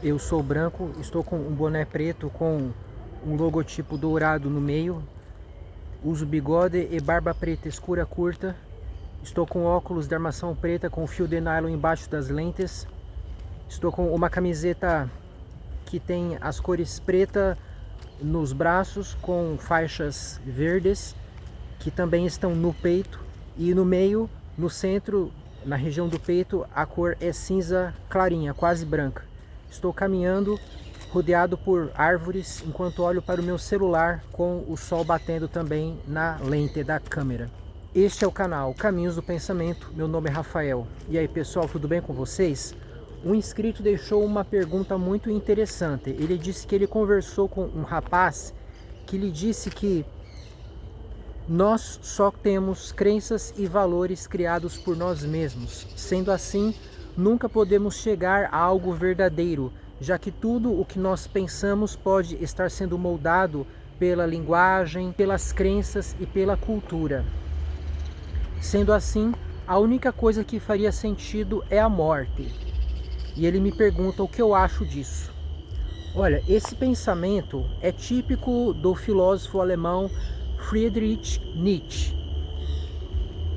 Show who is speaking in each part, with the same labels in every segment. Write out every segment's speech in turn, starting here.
Speaker 1: Eu sou branco, estou com um boné preto com um logotipo dourado no meio. Uso bigode e barba preta escura curta. Estou com óculos de armação preta com fio de nylon embaixo das lentes. Estou com uma camiseta que tem as cores preta nos braços com faixas verdes que também estão no peito, e no meio, no centro, na região do peito, a cor é cinza clarinha, quase branca. Estou caminhando rodeado por árvores enquanto olho para o meu celular com o sol batendo também na lente da câmera. Este é o canal Caminhos do Pensamento, meu nome é Rafael. E aí pessoal, tudo bem com vocês? Um inscrito deixou uma pergunta muito interessante. Ele disse que ele conversou com um rapaz que lhe disse que nós só temos crenças e valores criados por nós mesmos. Sendo assim, nunca podemos chegar a algo verdadeiro, já que tudo o que nós pensamos pode estar sendo moldado pela linguagem, pelas crenças e pela cultura. Sendo assim, a única coisa que faria sentido é a morte. E ele me pergunta o que eu acho disso. Olha, esse pensamento é típico do filósofo alemão Friedrich Nietzsche.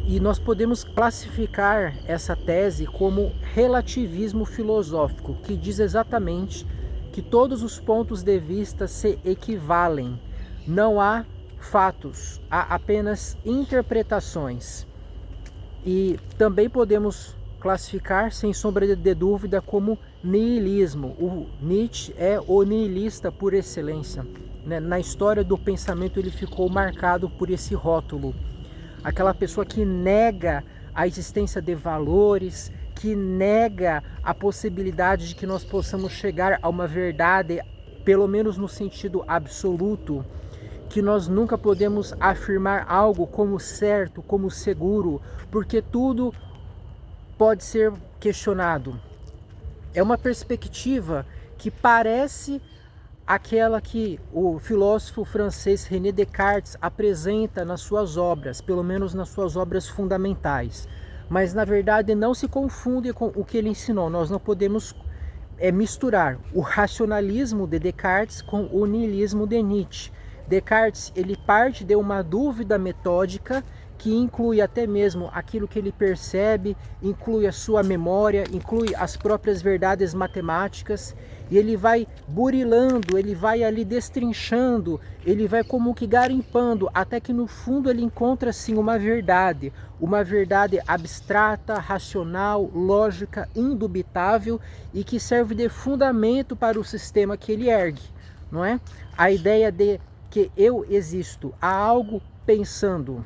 Speaker 1: E nós podemos classificar essa tese como relativismo filosófico, que diz exatamente que todos os pontos de vista se equivalem. Não há fatos, há apenas interpretações. E também podemos classificar, sem sombra de dúvida, como niilismo. O Nietzsche é o nihilista por excelência. Na história do pensamento ele ficou marcado por esse rótulo. Aquela pessoa que nega a existência de valores, que nega a possibilidade de que nós possamos chegar a uma verdade, pelo menos no sentido absoluto, que nós nunca podemos afirmar algo como certo, como seguro, porque tudo pode ser questionado. É uma perspectiva que parece aquela que o filósofo francês René Descartes apresenta nas suas obras, pelo menos nas suas obras fundamentais. Mas na verdade não se confunde com o que ele ensinou. Nós não podemos misturar o racionalismo de Descartes com o niilismo de Nietzsche. Descartes ele parte de uma dúvida metódica que inclui até mesmo aquilo que ele percebe, inclui a sua memória, inclui as próprias verdades matemáticas, e ele vai burilando, ele vai ali destrinchando, ele vai como que garimpando, até que no fundo ele encontra sim uma verdade abstrata, racional, lógica, indubitável e que serve de fundamento para o sistema que ele ergue, não é? A ideia de que eu existo, há algo pensando.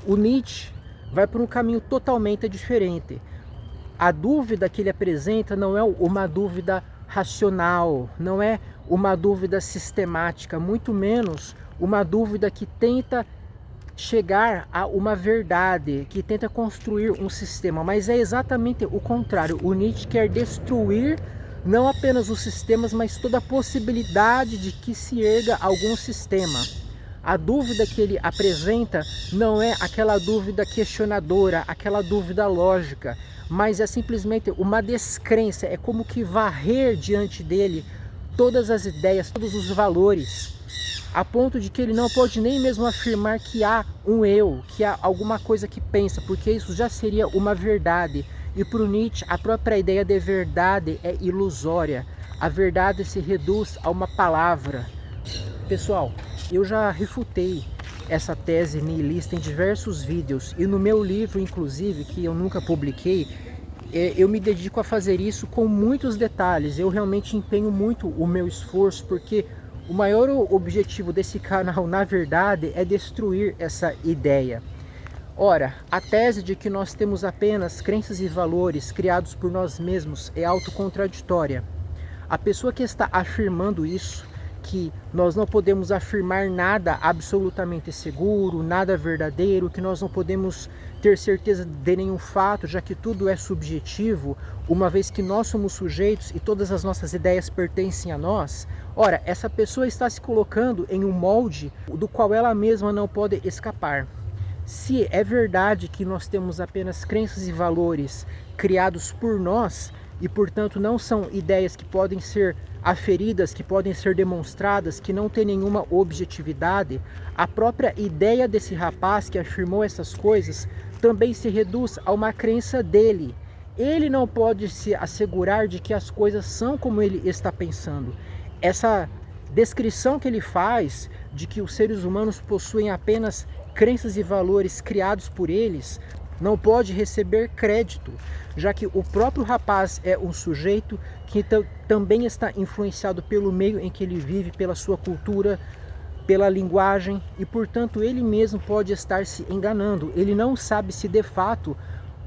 Speaker 1: O Nietzsche vai por um caminho totalmente diferente. A dúvida que ele apresenta não é uma dúvida racional, não é uma dúvida sistemática, muito menos uma dúvida que tenta chegar a uma verdade, que tenta construir um sistema, mas é exatamente o contrário. O Nietzsche quer destruir não apenas os sistemas, mas toda a possibilidade de que se erga algum sistema. A dúvida que ele apresenta não é aquela dúvida questionadora, aquela dúvida lógica, mas é simplesmente uma descrença, é como que varrer diante dele todas as ideias, todos os valores, a ponto de que ele não pode nem mesmo afirmar que há um eu, que há alguma coisa que pensa, porque isso já seria uma verdade. E para o Nietzsche, a própria ideia de verdade é ilusória. A verdade se reduz a uma palavra. Pessoal, eu já refutei essa tese nihilista em diversos vídeos, e no meu livro, inclusive, que eu nunca publiquei, eu me dedico a fazer isso com muitos detalhes. Eu realmente empenho muito o meu esforço, porque o maior objetivo desse canal, na verdade, é destruir essa ideia. Ora, a tese de que nós temos apenas crenças e valores criados por nós mesmos é autocontraditória. A pessoa que está afirmando isso, que nós não podemos afirmar nada absolutamente seguro, nada verdadeiro, que nós não podemos ter certeza de nenhum fato, já que tudo é subjetivo, uma vez que nós somos sujeitos e todas as nossas ideias pertencem a nós. Ora, essa pessoa está se colocando em um molde do qual ela mesma não pode escapar. Se é verdade que nós temos apenas crenças e valores criados por nós, e portanto não são ideias que podem ser aferidas, que podem ser demonstradas, que não tem nenhuma objetividade, a própria ideia desse rapaz que afirmou essas coisas também se reduz a uma crença dele. Ele não pode se assegurar de que as coisas são como ele está pensando. Essa descrição que ele faz de que os seres humanos possuem apenas crenças e valores criados por eles não pode receber crédito, já que o próprio rapaz é um sujeito que também está influenciado pelo meio em que ele vive, pela sua cultura, pela linguagem, e portanto ele mesmo pode estar se enganando. Ele não sabe se de fato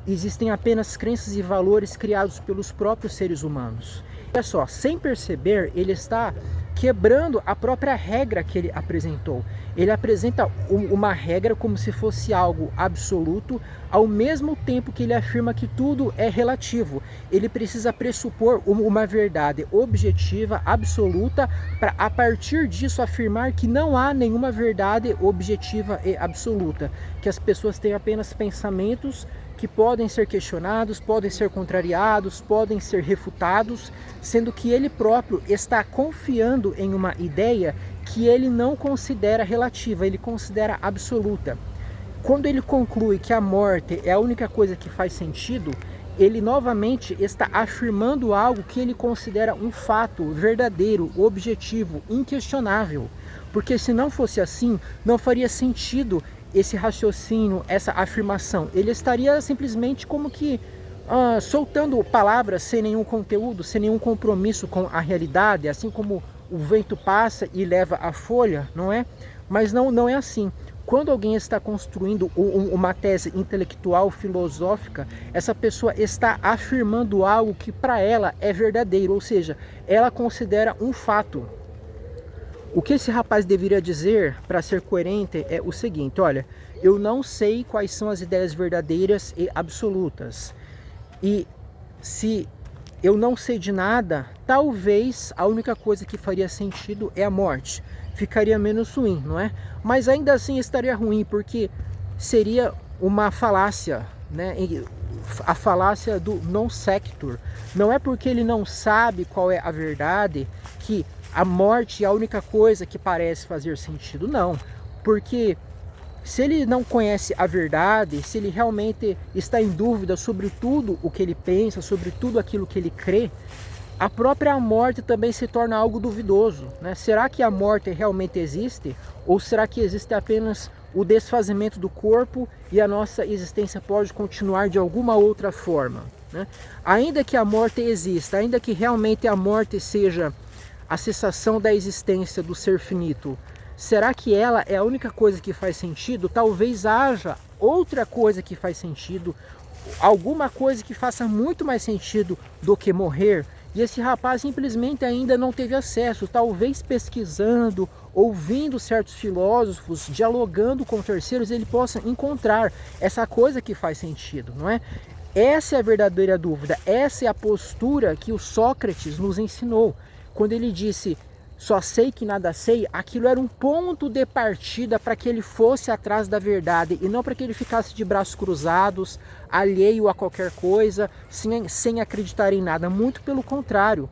Speaker 1: existem apenas crenças e valores criados pelos próprios seres humanos. Olha só, sem perceber, ele está quebrando a própria regra que ele apresentou. Ele apresenta uma regra como se fosse algo absoluto, ao mesmo tempo que ele afirma que tudo é relativo. Ele precisa pressupor uma verdade objetiva, absoluta, para a partir disso afirmar que não há nenhuma verdade objetiva e absoluta, que as pessoas têm apenas pensamentos que podem ser questionados, podem ser contrariados, podem ser refutados, sendo que ele próprio está confiando em uma ideia que ele não considera relativa, ele considera absoluta. Quando ele conclui que a morte é a única coisa que faz sentido, ele novamente está afirmando algo que ele considera um fato verdadeiro, objetivo, inquestionável. Porque se não fosse assim, não faria sentido esse raciocínio, essa afirmação. Ele estaria simplesmente como que soltando palavras sem nenhum conteúdo, sem nenhum compromisso com a realidade, assim como o vento passa e leva a folha, não é? Mas não é assim. Quando alguém está construindo uma tese intelectual, filosófica, essa pessoa está afirmando algo que para ela é verdadeiro, ou seja, ela considera um fato. O que esse rapaz deveria dizer para ser coerente é o seguinte: olha, eu não sei quais são as ideias verdadeiras e absolutas. E se eu não sei de nada, talvez a única coisa que faria sentido é a morte. Ficaria menos ruim, não é? Mas ainda assim estaria ruim, porque seria uma falácia, né? A falácia do non sequitur. Não é porque ele não sabe qual é a verdade que a morte é a única coisa que parece fazer sentido. Não, porque se ele não conhece a verdade, se ele realmente está em dúvida sobre tudo o que ele pensa, sobre tudo aquilo que ele crê, a própria morte também se torna algo duvidoso, né? Será que a morte realmente existe? Ou será que existe apenas o desfazimento do corpo e a nossa existência pode continuar de alguma outra forma, né? Ainda que a morte exista, ainda que realmente a morte seja a cessação da existência do ser finito, será que ela é a única coisa que faz sentido? Talvez haja outra coisa que faz sentido, alguma coisa que faça muito mais sentido do que morrer, e esse rapaz simplesmente ainda não teve acesso. Talvez pesquisando, ouvindo certos filósofos, dialogando com terceiros, ele possa encontrar essa coisa que faz sentido, não é? Essa é a verdadeira dúvida, essa é a postura que o Sócrates nos ensinou. Quando ele disse, só sei que nada sei, aquilo era um ponto de partida para que ele fosse atrás da verdade e não para que ele ficasse de braços cruzados, alheio a qualquer coisa, sem acreditar em nada. Muito pelo contrário.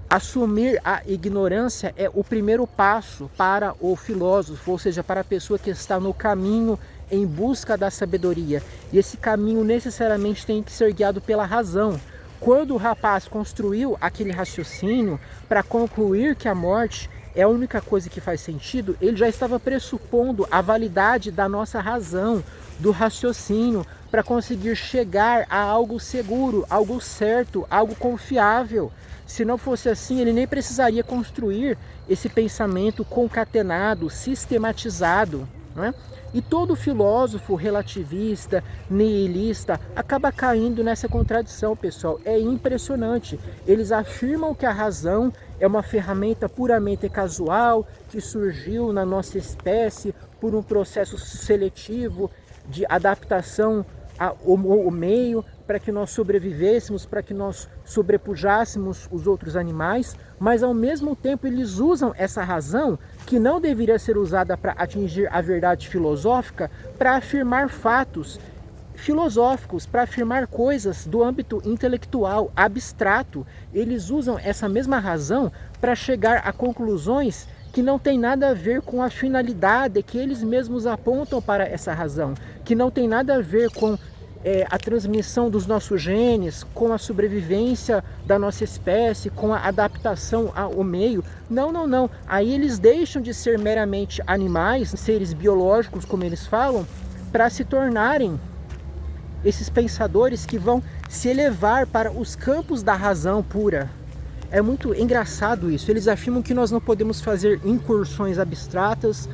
Speaker 1: Assumir a ignorância é o primeiro passo para o filósofo, ou seja, para a pessoa que está no caminho em busca da sabedoria. E esse caminho necessariamente tem que ser guiado pela razão. Quando o rapaz construiu aquele raciocínio para concluir que a morte é a única coisa que faz sentido, ele já estava pressupondo a validade da nossa razão, do raciocínio, para conseguir chegar a algo seguro, algo certo, algo confiável. Se não fosse assim, ele nem precisaria construir esse pensamento concatenado, sistematizado, não é? E todo filósofo relativista, nihilista, acaba caindo nessa contradição, pessoal. É impressionante. Eles afirmam que a razão é uma ferramenta puramente casual, que surgiu na nossa espécie por um processo seletivo de adaptação ao meio, para que nós sobrevivêssemos, para que nós sobrepujássemos os outros animais, mas ao mesmo tempo eles usam essa razão, que não deveria ser usada para atingir a verdade filosófica, para afirmar fatos filosóficos para afirmar coisas do âmbito intelectual, abstrato. Eles usam essa mesma razão para chegar a conclusões que não tem nada a ver com a finalidade que eles mesmos apontam para essa razão, que não tem nada a ver com a transmissão dos nossos genes, com a sobrevivência da nossa espécie, com a adaptação ao meio. Não, não, não. Aí eles deixam de ser meramente animais, seres biológicos, como eles falam, para se tornarem esses pensadores que vão se elevar para os campos da razão pura. É muito engraçado isso. Eles afirmam que nós não podemos fazer incursões abstratas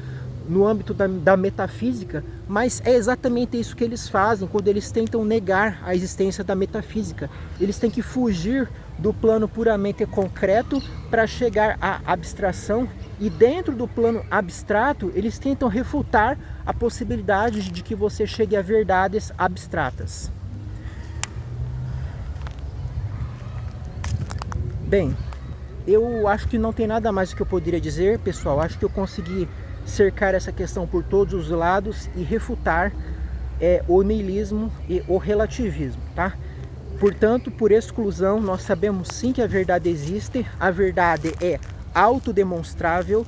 Speaker 1: no âmbito da metafísica, mas é exatamente isso que eles fazem quando eles tentam negar a existência da metafísica. Eles têm que fugir do plano puramente concreto para chegar à abstração, e dentro do plano abstrato eles tentam refutar a possibilidade de que você chegue a verdades abstratas. Bem, eu acho que não tem nada mais que eu poderia dizer, pessoal. Acho que eu consegui cercar essa questão por todos os lados e refutar o niilismo e o relativismo, tá? Portanto, por exclusão, nós sabemos sim que a verdade existe, a verdade é autodemonstrável.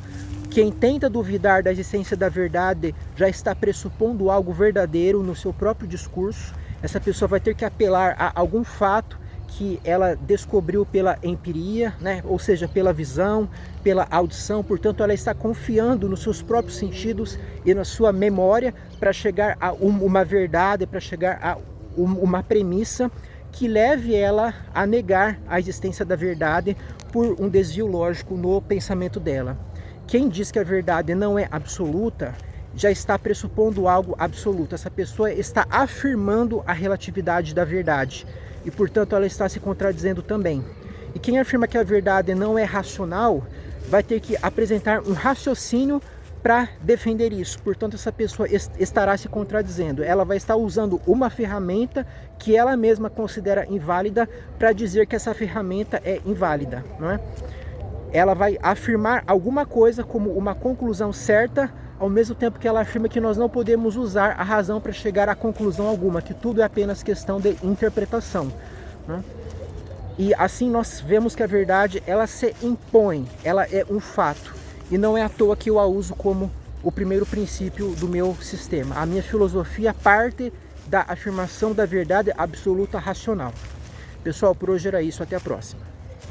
Speaker 1: Quem tenta duvidar da existência da verdade já está pressupondo algo verdadeiro no seu próprio discurso. Essa pessoa vai ter que apelar a algum fato que ela descobriu pela empiria, né? Ou seja, pela visão, pela audição. Portanto, ela está confiando nos seus próprios sentidos e na sua memória para chegar a uma verdade, para chegar a uma premissa que leve ela a negar a existência da verdade por um desvio lógico no pensamento dela. Quem diz que a verdade não é absoluta já está pressupondo algo absoluto. Essa pessoa está afirmando a relatividade da verdade e, portanto, ela está se contradizendo também. E quem afirma que a verdade não é racional vai ter que apresentar um raciocínio para defender isso. Portanto, essa pessoa estará se contradizendo. Ela vai estar usando uma ferramenta que ela mesma considera inválida para dizer que essa ferramenta é inválida, não é? Ela vai afirmar alguma coisa como uma conclusão certa, ao mesmo tempo que ela afirma que nós não podemos usar a razão para chegar a conclusão alguma, que tudo é apenas questão de interpretação, né? E assim nós vemos que a verdade, ela se impõe, ela é um fato. E não é à toa que eu a uso como o primeiro princípio do meu sistema. A minha filosofia parte da afirmação da verdade absoluta racional. Pessoal, por hoje era isso. Até a próxima.